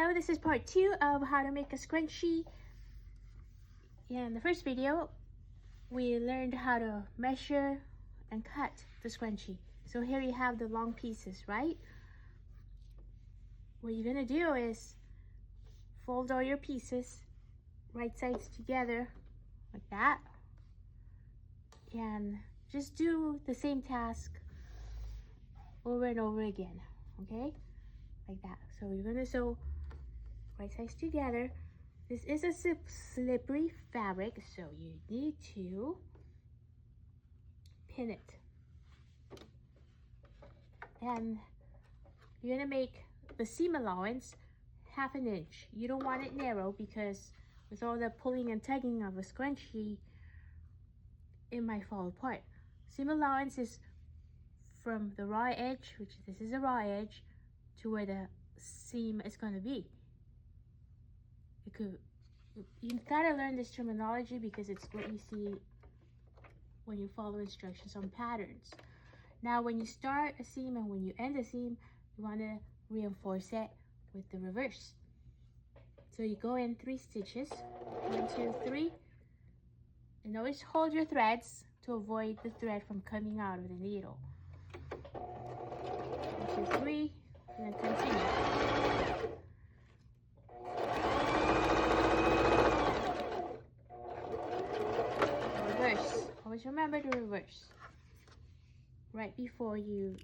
Hello, this is part 2 of how to make a scrunchie. In the first video, we learned how to measure and cut the scrunchie. So here you have the long pieces, right? What you're going to do is fold all your pieces, right sides together, like that. And just do the same task over and over again, okay? Like that. So you're going to sew right sides together. This is a slippery fabric, so you need to pin it. And you're gonna make the seam allowance 1/2 inch. You don't want it narrow because with all the pulling and tugging of a scrunchie, it might fall apart. Seam allowance is from the raw edge, which this is a raw edge, to where the seam is gonna be. You gotta learn this terminology because it's what you see when you follow instructions on patterns. Now, when you start a seam and when you end a seam, you want to reinforce it with the reverse. So you go in 3 stitches, 1, 2, 3, and always hold your threads to avoid the thread from coming out of the needle. 1, 2, 3, and then continue. Always remember to reverse right before you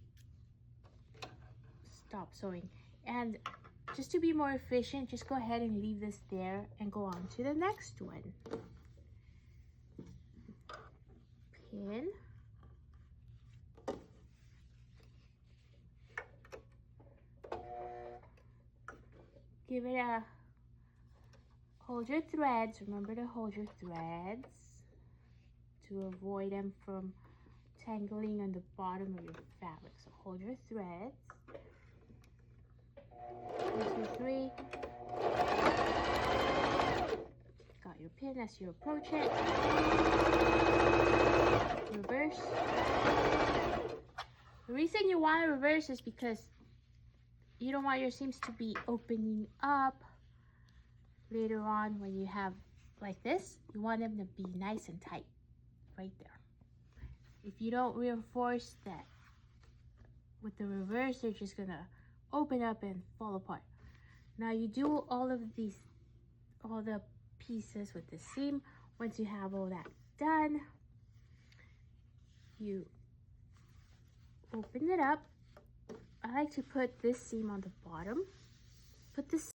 stop sewing. And just to be more efficient, just go ahead and leave this there and go on to the next one. Pin. Give it a, hold your threads. Remember to hold your threads to avoid them from tangling on the bottom of your fabric. So hold your threads. 1, 2, 3. Got your pin as you approach it. Reverse. The reason you want to reverse is because you don't want your seams to be opening up later on when you have like this. You want them to be nice and tight. Right there. If you don't reinforce that with the reverse, they're just gonna open up and fall apart. Now you do all the pieces with the seam. Once you have all that done, you open it up. I like to put this seam on the bottom. Put this